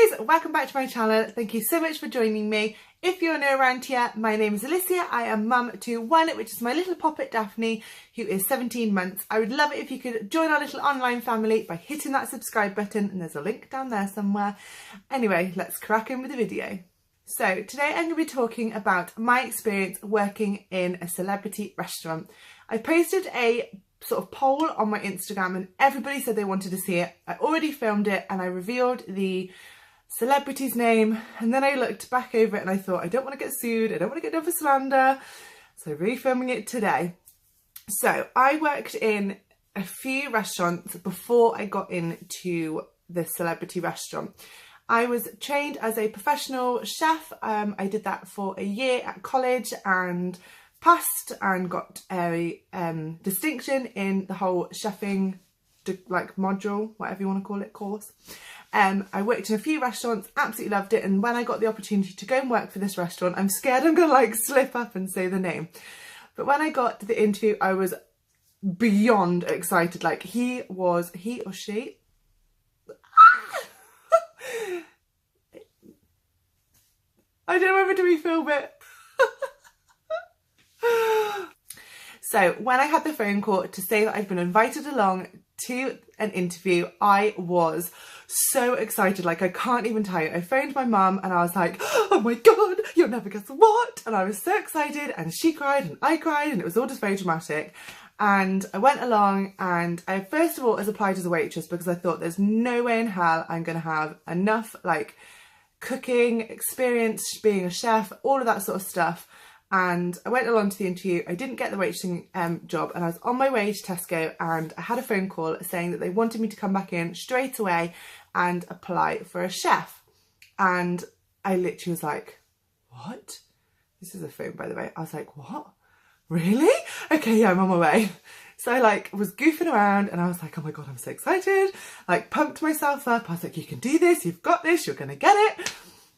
Hi guys, welcome back to my channel. Thank you so much for joining me. If you're new around here, my name is Elyssia. I am mum to one, which is my little poppet Daphney, who is 17 months. I would love it if you could join our little online family by hitting that subscribe button, and there's a link down there somewhere. Anyway, let's crack in with the video. So today I'm going to be talking about my experience working in a celebrity restaurant. I posted a sort of poll on my Instagram and everybody said they wanted to see it. I already filmed it and I revealed the celebrity's name, and then I looked back over it and I thought, I don't want to get sued, I don't want to get done for slander, so I'm refilming it today. So I worked in a few restaurants before I got into the celebrity restaurant. I was trained as a professional chef. I did that for a year at college and passed and got a distinction in the whole chefing like module, whatever you want to call it, course. I worked in a few restaurants, absolutely loved it, and when I got the opportunity to go and work for this restaurant, I'm scared I'm gonna like slip up and say the name, but when I got to the interview I was beyond excited. Like he or she I don't remember to refilm it. So when I had the phone call to say that I'd been invited along to an interview, I was so excited, like I can't even tell you. I phoned my mum and I was like, oh my god, you'll never guess what, and I was so excited, and she cried and I cried and it was all just very dramatic. And I went along and I first of all applied as a waitress because I thought there's no way in hell I'm gonna have enough like cooking experience, being a chef, all of that sort of stuff. And I went along to the interview. I didn't get the waitressing job, and I was on my way to Tesco and I had a phone call saying that they wanted me to come back in straight away and apply for a chef. And I literally was like, what? This is a phone, by the way. I was like, what? Really? Okay, yeah, I'm on my way. So I like was goofing around and I was like, oh my god, I'm so excited. Like pumped myself up. I was like, you can do this, you've got this, you're gonna get it.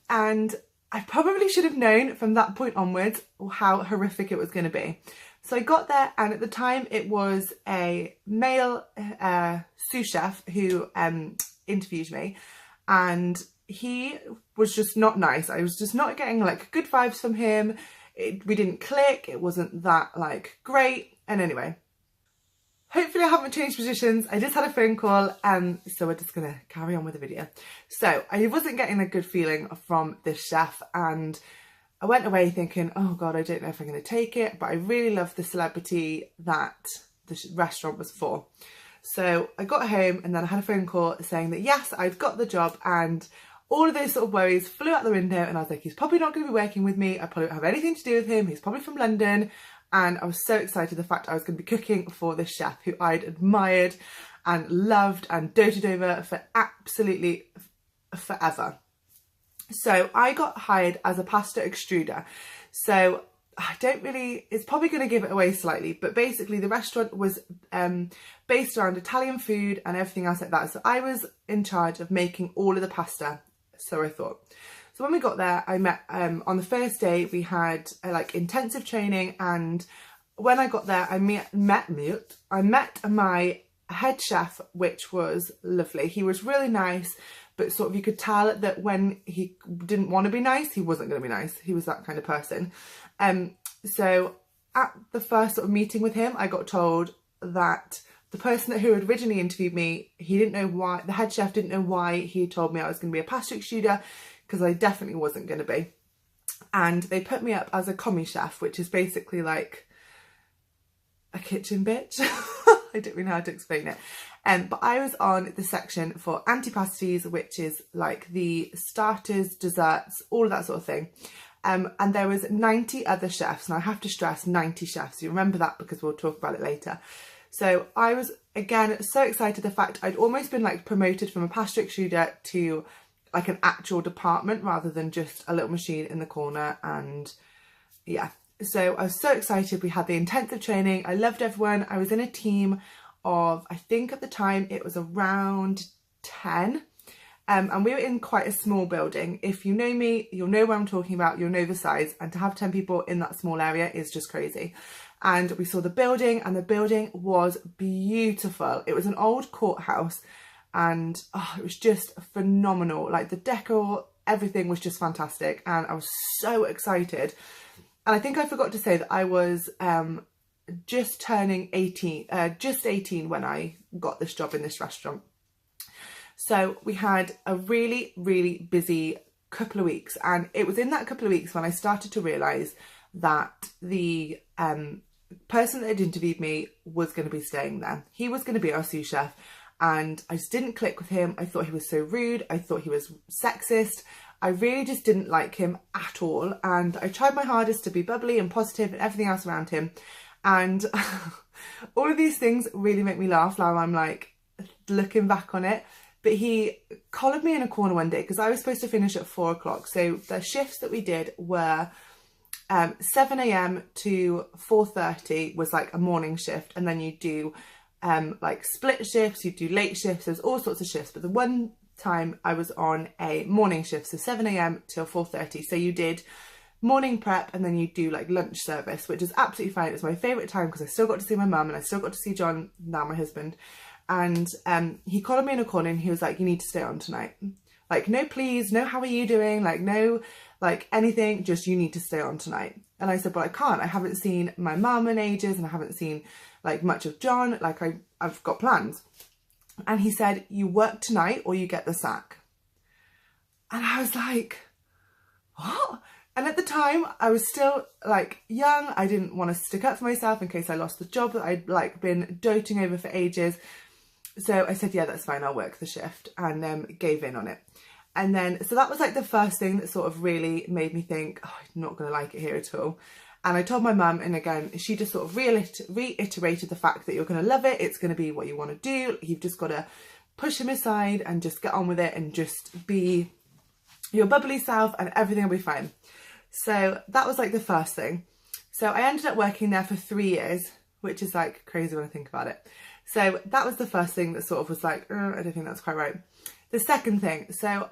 And I probably should have known from that point onwards how horrific it was going to be. So I got there, and at the time it was a male sous chef who interviewed me, and he was just not nice. I was just not getting like good vibes from him. We didn't click. It wasn't that like great. And anyway, hopefully I haven't changed positions. I just had a phone call, so we're just gonna carry on with the video. So I wasn't getting a good feeling from this chef, and I went away thinking, oh god, I don't know if I'm gonna take it, but I really loved the celebrity that the restaurant was for. So I got home and then I had a phone call saying that yes, I've got the job, and all of those sort of worries flew out the window, and I was like, he's probably not gonna be working with me, I probably don't have anything to do with him, he's probably from London. And I was so excited the fact I was going to be cooking for this chef who I'd admired and loved and doted over for absolutely forever. So I got hired as a pasta extruder. So I don't really, it's probably going to give it away slightly, but basically the restaurant was based around Italian food and everything else like that. So I was in charge of making all of the pasta, so I thought. So when we got there, I met, on the first day, we had like intensive training, and when I got there, I met my head chef, which was lovely. He was really nice, but sort of you could tell that when he didn't want to be nice, he wasn't going to be nice. He was that kind of person. So at the first sort of meeting with him, I got told that the person who had originally interviewed me, he didn't know why, the head chef didn't know why he told me I was going to be a pasta extruder, because I definitely wasn't going to be. And they put me up as a commie chef, which is basically like a kitchen bitch. I don't really know how to explain it. But I was on the section for antipasties, which is like the starters, desserts, all of that sort of thing. And there was 90 other chefs, and I have to stress 90 chefs. You remember that because we'll talk about it later. So I was, again, so excited the fact I'd almost been like promoted from a pasta extruder to like an actual department rather than just a little machine in the corner. And yeah, so I was so excited. We had the intensive training. I loved everyone. I was in a team of, I think at the time it was around 10. And we were in quite a small building. If you know me, you'll know what I'm talking about, you'll know the size, and to have 10 people in that small area is just crazy. And we saw the building, and the building was beautiful. It was an old courthouse, and it was just phenomenal. Like the decor, everything was just fantastic, and I was so excited. And I think I forgot to say that I was just turning 18, just 18 when I got this job in this restaurant. So we had a really, really busy couple of weeks, and it was in that couple of weeks when I started to realise that the person that had interviewed me was going to be staying there. He was going to be our sous chef, and I just didn't click with him. I thought he was so rude. I thought he was sexist. I really just didn't like him at all, and I tried my hardest to be bubbly and positive and everything else around him, and all of these things really make me laugh now I'm like looking back on it. But he collared me in a corner one day because I was supposed to finish at 4 o'clock. So the shifts that we did were 7 a.m. to 4:30 was like a morning shift, and then you do like split shifts, you do late shifts, there's all sorts of shifts. But the one time I was on a morning shift, so 7 a.m. till 4:30. So you did morning prep and then you do like lunch service, which is absolutely fine. It was my favourite time because I still got to see my mum and I still got to see John, now my husband. And he collared me in a corner and he was like, you need to stay on tonight. Like, no please, no how are you doing, like no like anything, just you need to stay on tonight. And I said, well, I can't, I haven't seen my mum in ages and I haven't seen like much of John, like I've got plans. And he said, you work tonight or you get the sack. And I was like, what? And at the time I was still like young, I didn't want to stick up for myself in case I lost the job that I'd like been doting over for ages. So I said, yeah, that's fine, I'll work the shift, and gave in on it. And then, so that was like the first thing that sort of really made me think, oh, I'm not going to like it here at all. And I told my mum, and again, she just sort of reiterated the fact that you're going to love it, it's going to be what you want to do, you've just got to push him aside and just get on with it and just be your bubbly self and everything will be fine. So that was like the first thing. So I ended up working there for 3 years, which is like crazy when I think about it. So that was the first thing that sort of was like, I don't think that's quite right. The second thing, so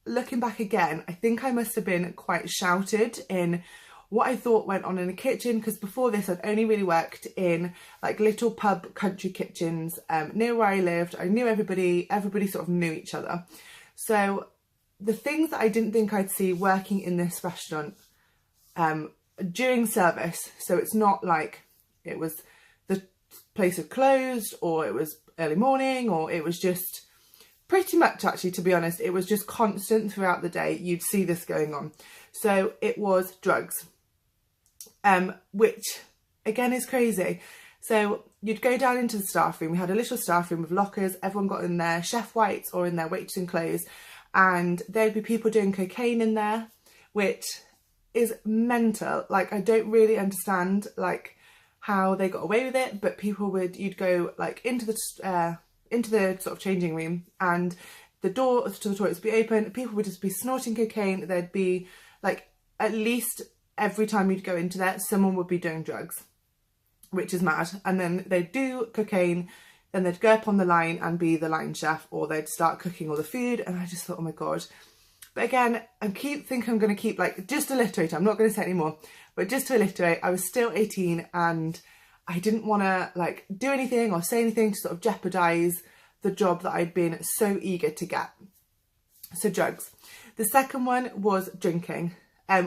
looking back again, I think I must have been quite shouted in what I thought went on in the kitchen, because before this I'd only really worked in like little pub country kitchens near where I lived. I knew everybody sort of knew each other. So the things that I didn't think I'd see working in this restaurant during service, so it's not like it was the place had closed or it was early morning, or it was just pretty much, actually, to be honest, it was just constant throughout the day. You'd see this going on. So it was drugs, which again is crazy. So you'd go down into the staff room. We had a little staff room with lockers. Everyone got in their chef whites or in their waitressing clothes, and there'd be people doing cocaine in there, which is mental. Like, I don't really understand like how they got away with it, but you'd go like into the sort of changing room, and the door to the toilets would be open. People would just be snorting cocaine. There'd be like, at least every time you'd go into there, someone would be doing drugs, which is mad. And then they'd do cocaine, then they'd go up on the line and be the line chef, or they'd start cooking all the food. And I just thought, oh my God. But again, I think I'm going to keep like, just to alliterate, I'm not going to say any more, but just to alliterate, I was still 18 and I didn't want to like do anything or say anything to sort of jeopardise the job that I'd been so eager to get. So drugs. The second one was drinking.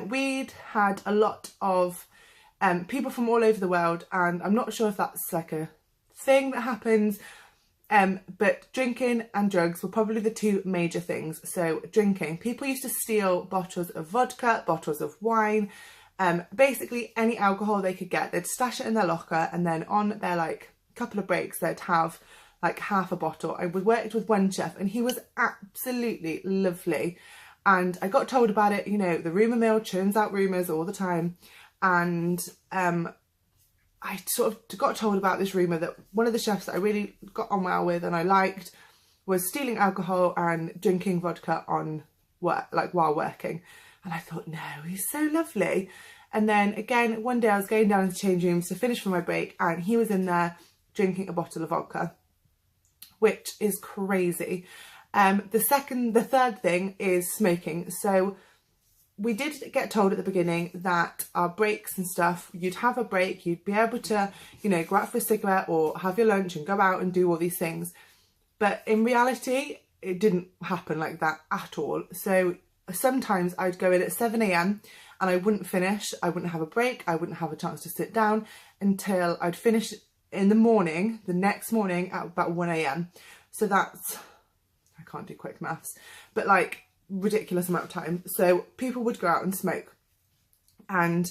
We'd had a lot of people from all over the world, and I'm not sure if that's like a thing that happens, but drinking and drugs were probably the two major things. So drinking, people used to steal bottles of vodka, bottles of wine, basically any alcohol they could get. They'd stash it in their locker, and then on their like couple of breaks they'd have like half a bottle. I worked with one chef and he was absolutely lovely, and I got told about it. You know, the rumour mill churns out rumours all the time, and I sort of got told about this rumour that one of the chefs that I really got on well with and I liked was stealing alcohol and drinking vodka on work, like while working. And I thought, no, he's so lovely. And then again, one day I was going down into the change rooms to finish for my break, and he was in there drinking a bottle of vodka, which is crazy. The third thing is smoking. So we did get told at the beginning that our breaks and stuff, you'd have a break, you'd be able to, you know, go out for a cigarette or have your lunch and go out and do all these things. But in reality, it didn't happen like that at all. So sometimes I'd go in at 7 a.m. and I wouldn't finish, I wouldn't have a break, I wouldn't have a chance to sit down until I'd finish in the morning, the next morning at about 1 a.m. So that's, I can't do quick maths, but like ridiculous amount of time. So people would go out and smoke, and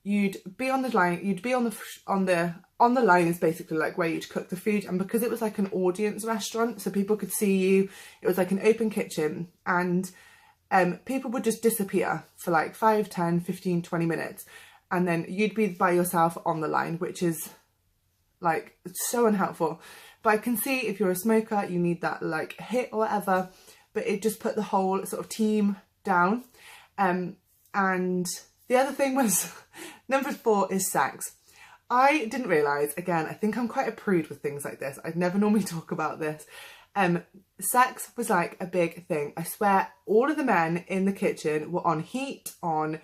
you'd be on the line, you'd be on the line is basically like where you'd cook the food. And because it was like an audience restaurant, so people could see you, it was like an open kitchen, and people would just disappear for like 5, 10, 15, 20 minutes. And then you'd be by yourself on the line, which is like so unhelpful. But I can see if you're a smoker, you need that like hit or whatever, but it just put the whole sort of team down. And the other thing was, number 4 is sex. I didn't realise, again, I think I'm quite a prude with things like this. I'd never normally talk about this. Sex was like a big thing. I swear all of the men in the kitchen were on heat, on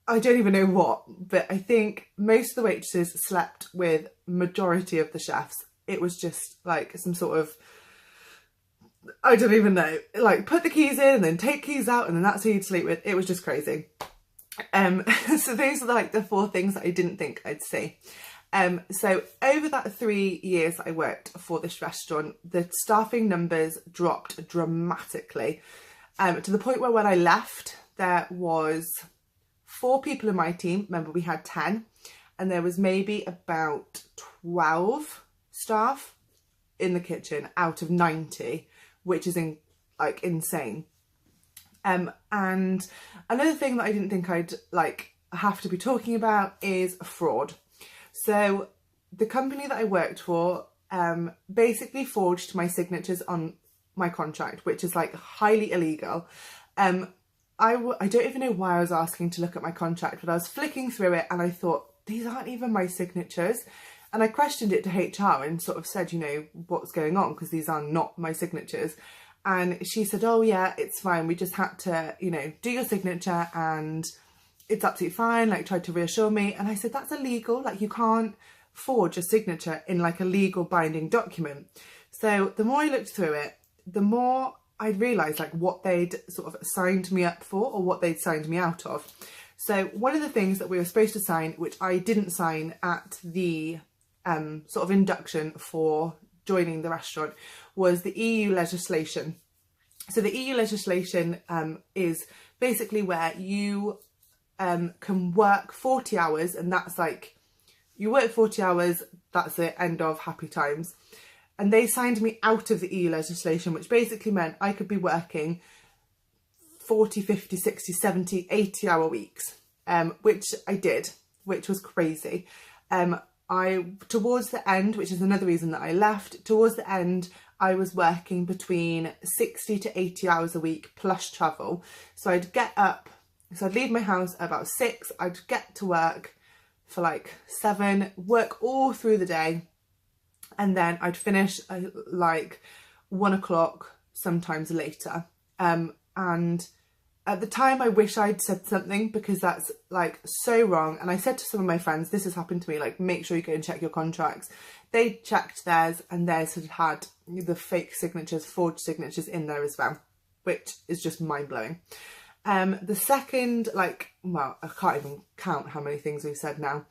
I don't even know what, but I think most of the waitresses slept with majority of the chefs. It was just like some sort of, I don't even know, like put the keys in and then take keys out and then that's who you'd sleep with. It was just crazy. So those are like the 4 things that I didn't think I'd see. So over that 3 years that I worked for this restaurant, the staffing numbers dropped dramatically, to the point where when I left, there was 4 people in my team. Remember, we had 10, and there was maybe about 12 staff in the kitchen out of 90, which is like insane. And another thing that I didn't think I'd like have to be talking about is fraud. So the company that I worked for basically forged my signatures on my contract, which is like highly illegal. I don't even know why I was asking to look at my contract, but I was flicking through it and I thought, these aren't even my signatures. And I questioned it to HR and sort of said, you know, what's going on, because these are not my signatures. And she said, oh yeah, it's fine. We just had to, you know, do your signature and it's absolutely fine. Like, tried to reassure me. And I said, that's illegal. Like, you can't forge a signature in like a legal binding document. So the more I looked through it, the more I realised like what they'd sort of signed me up for or what they'd signed me out of. So one of the things that we were supposed to sign, which I didn't sign at the sort of induction for joining the restaurant, was the EU legislation. So the EU legislation is basically where you can work 40 hours, and that's like, you work 40 hours, that's it, end of, happy times. And they signed me out of the EU legislation, which basically meant I could be working 40, 50, 60, 70, 80 hour weeks, which I did, which was crazy. Towards the end, which is another reason that I left, towards the end, I was working between 60 to 80 hours a week plus travel. So I'd get up, so I'd leave my house at about 6, I'd get to work for like 7, work all through the day, and then I'd finish like 1 o'clock, sometimes later. And at the time, I wish I'd said something, because that's like so wrong. And I said to some of my friends, this has happened to me, like, make sure you go and check your contracts. They checked theirs, and theirs had the fake signatures, forged signatures in there as well, which is just mind blowing. The second, like, well, I can't even count how many things we've said now.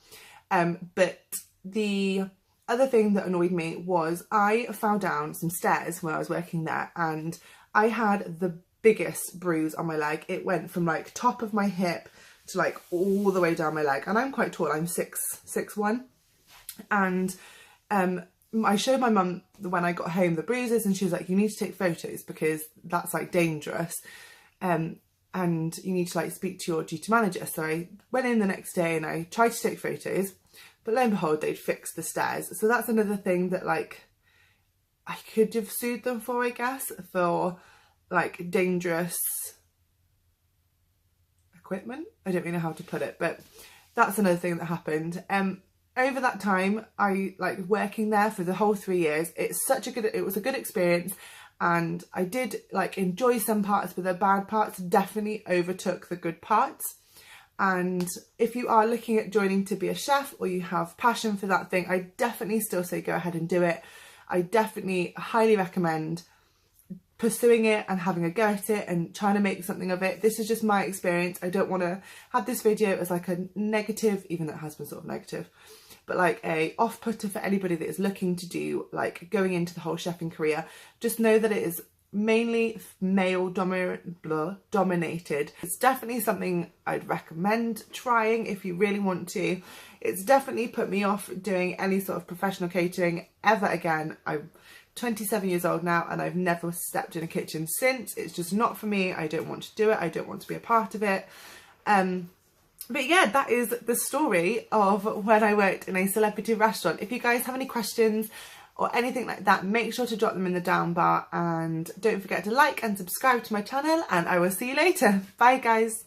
But the other thing that annoyed me was I fell down some stairs when I was working there, and I had the biggest bruise on my leg. It went from like top of my hip to like all the way down my leg, and I'm quite tall, I'm 6'1", and I showed my mum when I got home the bruises, and she was like, you need to take photos because that's like dangerous, and you need to like speak to your duty manager. So I went in the next day and I tried to take photos, but lo and behold, they'd fixed the stairs. So that's another thing that like I could have sued them for, I guess, for like dangerous equipment. I don't really know how to put it, but that's another thing that happened. Over that time, I like working there for the whole 3 years. It was a good experience, and I did like enjoy some parts, but the bad parts definitely overtook the good parts. And if you are looking at joining to be a chef, or you have passion for that thing, I definitely still say go ahead and do it. I definitely highly recommend pursuing it and having a go at it and trying to make something of it. This is just my experience. I don't want to have this video as like a negative, even though it has been sort of negative, but like a off-putter for anybody that is looking to do, like, going into the whole chefing career. Just know that it is mainly male dominated. It's definitely something I'd recommend trying if you really want to. It's definitely put me off doing any sort of professional catering ever again. I'm 27 years old now and I've never stepped in a kitchen since. It's just not for me. I don't want to do it. I don't want to be a part of it. But yeah, that is the story of when I worked in a celebrity restaurant. If you guys have any questions or anything like that, make sure to drop them in the down bar, and don't forget to like and subscribe to my channel, and I will see you later. Bye guys.